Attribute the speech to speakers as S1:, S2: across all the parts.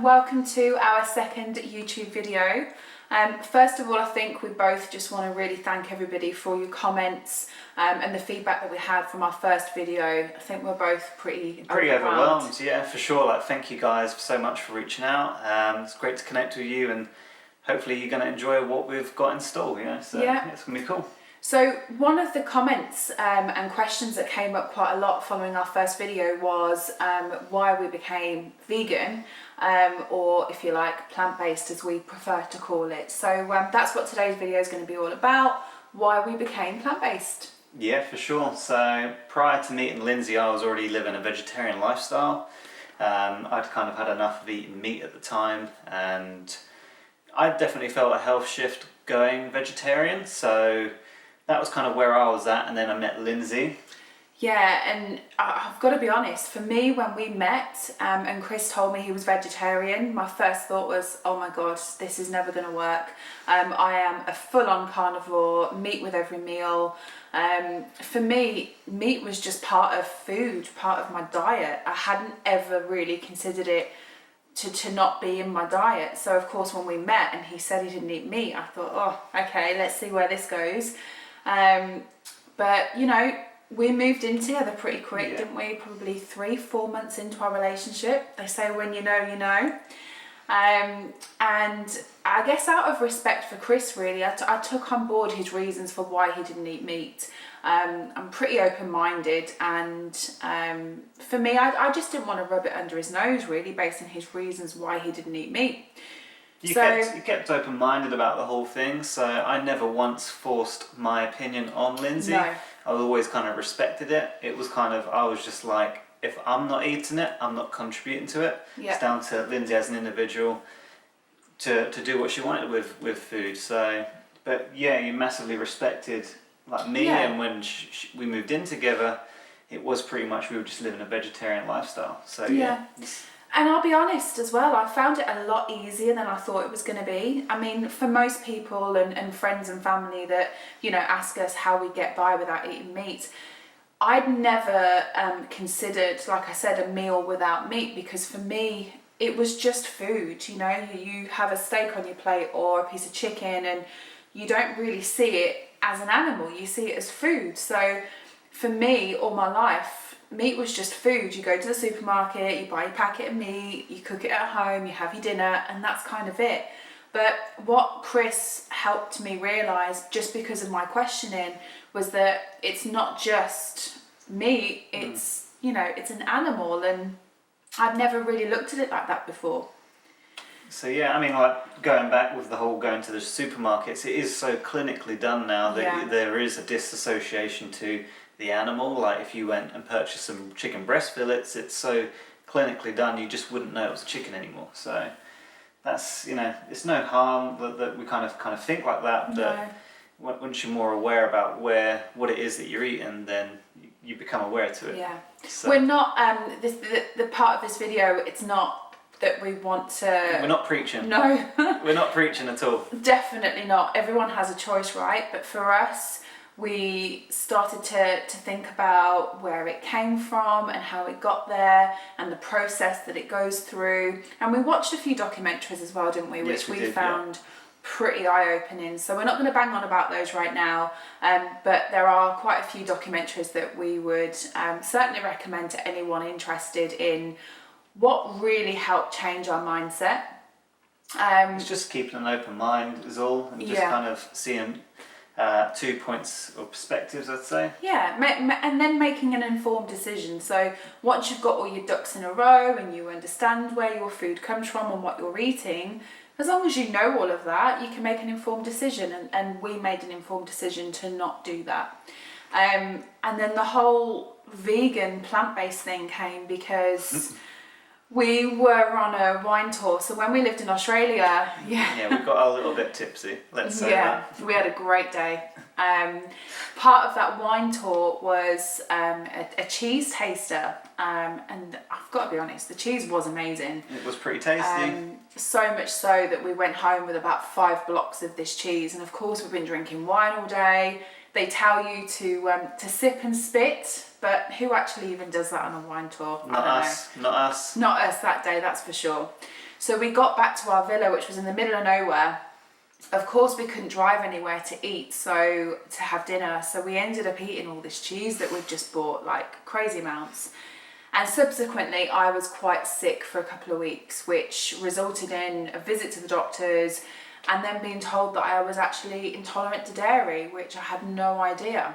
S1: welcome to our second YouTube video. First of all, I think we both just want to really thank everybody for your comments and the feedback that we had from our first video. I think we're both pretty overwhelmed.
S2: Yeah, for sure. Thank you guys so much for reaching out. It's great to connect with you, and hopefully you're going to enjoy what we've got in store. So it's going to be cool.
S1: So one of the comments and questions that came up quite a lot following our first video was why we became vegan, or if you like, plant-based as we prefer to call it. So that's what today's video is going to be all about, why we became plant-based.
S2: Yeah, for sure. So prior to meeting Lindsay, I was already living a vegetarian lifestyle. I'd kind of had enough of eating meat at the time, and I definitely felt a health shift going vegetarian. So that was kind of where I was at, and then I met Lindsay.
S1: Yeah, and I've got to be honest, for me, when we met and Chris told me he was vegetarian, my first thought was, oh my God, this is never going to work. I am a full-on carnivore, meat with every meal. For me, meat was just part of food, part of my diet. I hadn't ever really considered it to not be in my diet. So of course, when we met and he said he didn't eat meat, I thought, oh, okay, let's see where this goes. But you know, we moved in together pretty quick, didn't we? Probably 3-4 months into our relationship. They say when you know, you know. And I guess out of respect for Chris, really, I took on board his reasons for why he didn't eat meat. I'm pretty open-minded, and for me, I just didn't want to rub it under his nose, really, based on his reasons why he didn't eat meat.
S2: You kept open-minded about the whole thing, so I never once forced my opinion on Lindsay.
S1: No.
S2: I always kind of respected it. It was kind of, I was just like, if I'm not eating it, I'm not contributing to it.
S1: Yeah.
S2: It's down to Lindsay as an individual to do what she wanted with food. So, but yeah, you massively respected me, and when we moved in together, it was pretty much we were just living a vegetarian lifestyle. So yeah.
S1: And I'll be honest as well, I found it a lot easier than I thought it was going to be. I mean, for most people and friends and family that, you know, ask us how we get by without eating meat, I'd never considered, like I said, a meal without meat, because for me, it was just food. You know, you have a steak on your plate or a piece of chicken, and you don't really see it as an animal, you see it as food. So for me, all my life, meat was just food. You go to the supermarket, you buy a packet of meat, you cook it at home, you have your dinner, and that's kind of it. But what Chris helped me realise, just because of my questioning, was that it's not just meat, it's, you know, it's an animal, and I'd never really looked at it like that before.
S2: So yeah, I mean, like going back with the whole going to the supermarkets, it is so clinically done now that there is a disassociation to the animal. Like if you went and purchased some chicken breast fillets, it's so clinically done, you just wouldn't know it was chicken anymore. So that's, you know, it's no harm that we kind of think like that, but once you're more aware about what it is that you're eating, then you become aware to it.
S1: Yeah.
S2: So
S1: we're not the part of this video, it's not that we want to...
S2: We're not preaching.
S1: No.
S2: We're not preaching at all.
S1: Definitely not. Everyone has a choice, right? But for us, we started to think about where it came from and how it got there and the process that it goes through. And we watched a few documentaries as well, didn't we?
S2: Yes,
S1: Which
S2: we did,
S1: found pretty eye-opening. So we're not going to bang on about those right now, but there are quite a few documentaries that we would certainly recommend to anyone interested in what really helped change our mindset.
S2: It's just keeping an open mind is all, and just kind of seeing 2 points of perspectives, I'd say. Yeah,
S1: and then making an informed decision. So once you've got all your ducks in a row and you understand where your food comes from and what you're eating, as long as you know all of that, you can make an informed decision. And we made an informed decision to not do that. And then the whole vegan plant-based thing came because we were on a wine tour. So when we lived in Australia,
S2: we got a little bit tipsy, let's say that.
S1: We had a great day. Part of that wine tour was a cheese taster, and I've got to be honest, the cheese was amazing.
S2: It was pretty tasty.
S1: So much so that we went home with about 5 blocks of this cheese, and of course we've been drinking wine all day. They tell you to sip and spit, but who actually even does that on a wine tour?
S2: Not us.
S1: Not us that day, that's for sure. So we got back to our villa, which was in the middle of nowhere. Of course, we couldn't drive anywhere to eat, so to have dinner. So we ended up eating all this cheese that we'd just bought, like crazy amounts. And subsequently, I was quite sick for a couple of weeks, which resulted in a visit to the doctors and then being told that I was actually intolerant to dairy, which I had no idea.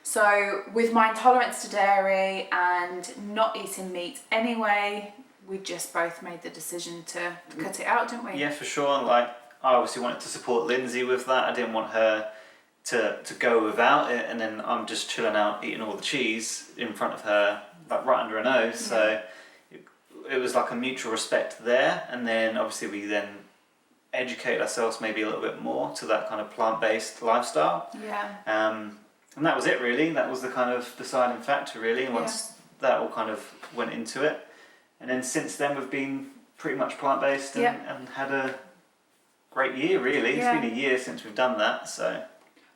S1: So with my intolerance to dairy and not eating meat anyway, we just both made the decision to cut it out, didn't we?
S2: Yeah, for sure. Like, I obviously wanted to support Lindsay with that. I didn't want her to go without it, and then I'm just chilling out eating all the cheese in front of her, like right under her nose. So it was like a mutual respect there, and then obviously we then educate ourselves maybe a little bit more to that kind of plant-based lifestyle. And that was it really. That was the kind of deciding factor really. And once that all kind of went into it, and then since then we've been pretty much plant-based and had a great year really. It's been a year since we've done that, so.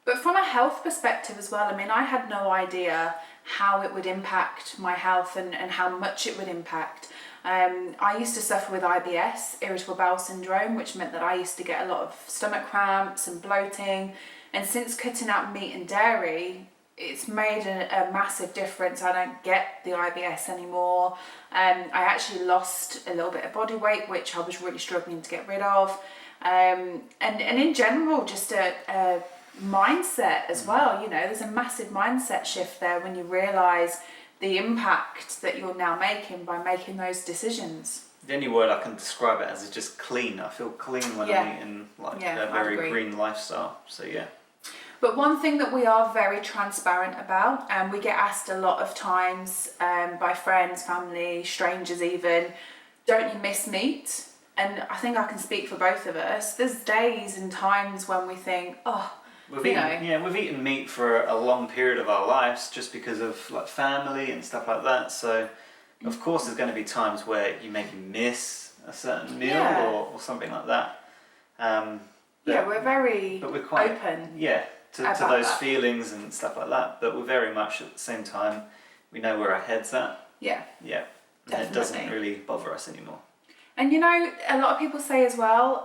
S1: But from a health perspective as well, I mean, I had no idea how it would impact my health and how much it would impact. I used to suffer with IBS, irritable bowel syndrome, which meant that I used to get a lot of stomach cramps and bloating. And since cutting out meat and dairy, it's made a massive difference. I don't get the IBS anymore. I actually lost a little bit of body weight, which I was really struggling to get rid of. And in general, just a mindset as well. You know, there's a massive mindset shift there when you realise the impact that you're now making by making those decisions.
S2: The only word I can describe it as is just clean. I feel clean when I'm eating like a very green lifestyle. So yeah.
S1: But one thing that we are very transparent about, and we get asked a lot of times by friends, family, strangers even, don't you miss meat? And I think I can speak for both of us. There's days and times when we think,
S2: we've eaten meat for a long period of our lives just because of like family and stuff like that. So of course there's going to be times where you maybe miss a certain meal or something like that.
S1: We're very
S2: but we're quite
S1: open.
S2: To those feelings and stuff like that. But we're very much at the same time, we know where our head's at.
S1: Yeah.
S2: Yeah. And it doesn't really bother us anymore.
S1: And you know, a lot of people say as well,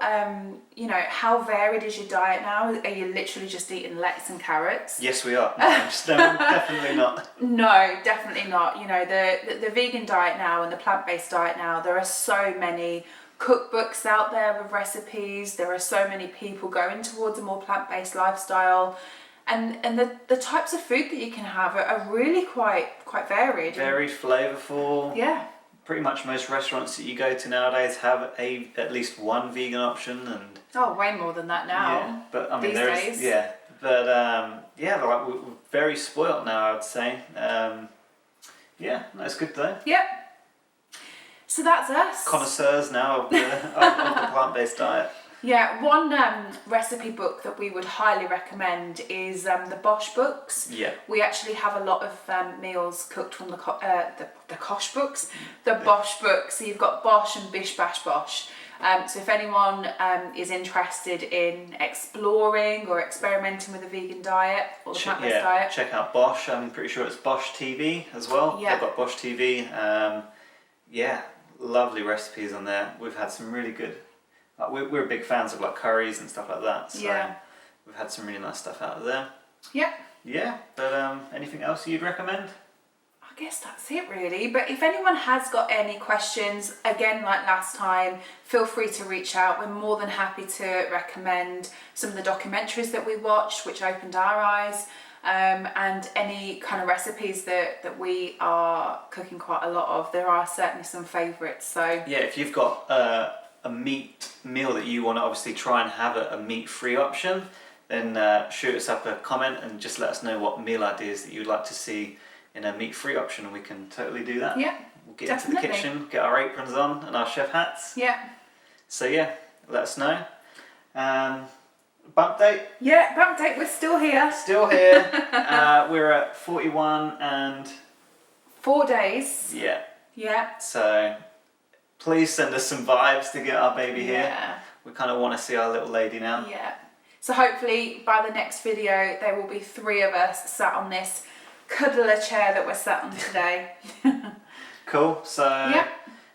S1: you know, how varied is your diet now? Are you literally just eating lettuce and carrots?
S2: Yes, we are. No, definitely not.
S1: No, definitely not. You know, the vegan diet now and the plant-based diet now, there are so many cookbooks out there with recipes. There are so many people going towards a more plant-based lifestyle. And the types of food that you can have are really quite varied.
S2: Very flavourful.
S1: Yeah.
S2: Pretty much most restaurants that you go to nowadays have at least one vegan option, and
S1: way more than that now.
S2: Yeah, but I mean
S1: these days.
S2: we're very spoilt now, I would say. That's good though.
S1: Yep. So that's us.
S2: Connoisseurs now of the plant-based diet.
S1: Yeah, one recipe book that we would highly recommend is the Bosch books.
S2: Yeah.
S1: We actually have a lot of meals cooked from the Kosh books, the Bosch books. So you've got Bosch and Bish Bash Bosch. So if anyone is interested in exploring or experimenting with a vegan diet or the plant-based diet,
S2: check out Bosch. I'm pretty sure it's Bosch TV as well.
S1: Yeah.
S2: They've got Bosch TV. Lovely recipes on there. We've had some really good. We're big fans of like curries and stuff like that. So we've had some really nice stuff out of there.
S1: Yeah.
S2: Yeah, but anything else you'd recommend?
S1: I guess that's it really. But if anyone has got any questions, again, like last time, feel free to reach out. We're more than happy to recommend some of the documentaries that we watched, which opened our eyes, and any kind of recipes that we are cooking quite a lot of. There are certainly some favourites. So
S2: yeah, if you've got a meat meal that you want to obviously try and have a meat-free option, then shoot us up a comment and just let us know what meal ideas that you'd like to see in a meat-free option, and we can totally do that.
S1: Yeah,
S2: we'll get into the kitchen, get our aprons on and our chef hats.
S1: Yeah.
S2: So yeah, let us know. Bump date?
S1: Yeah, bump date, we're still here.
S2: Still here. We're at 41 and...
S1: 4 days.
S2: Yeah.
S1: Yeah.
S2: So please send us some vibes to get our baby here. We kind of want to see our little lady now.
S1: Yeah. So hopefully by the next video there will be 3 of us sat on this cuddler chair that we're sat on today.
S2: Cool. So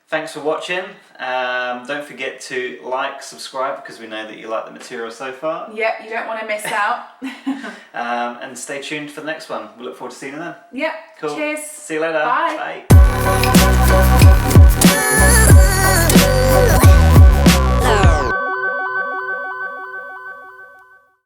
S2: Thanks for watching. Don't forget to like, subscribe, because we know that you like the material so far.
S1: Yep, you don't want to miss out.
S2: And stay tuned for the next one. We look forward to seeing you then.
S1: Yep.
S2: Cool.
S1: Cheers.
S2: See you later.
S1: Bye.
S2: Bye.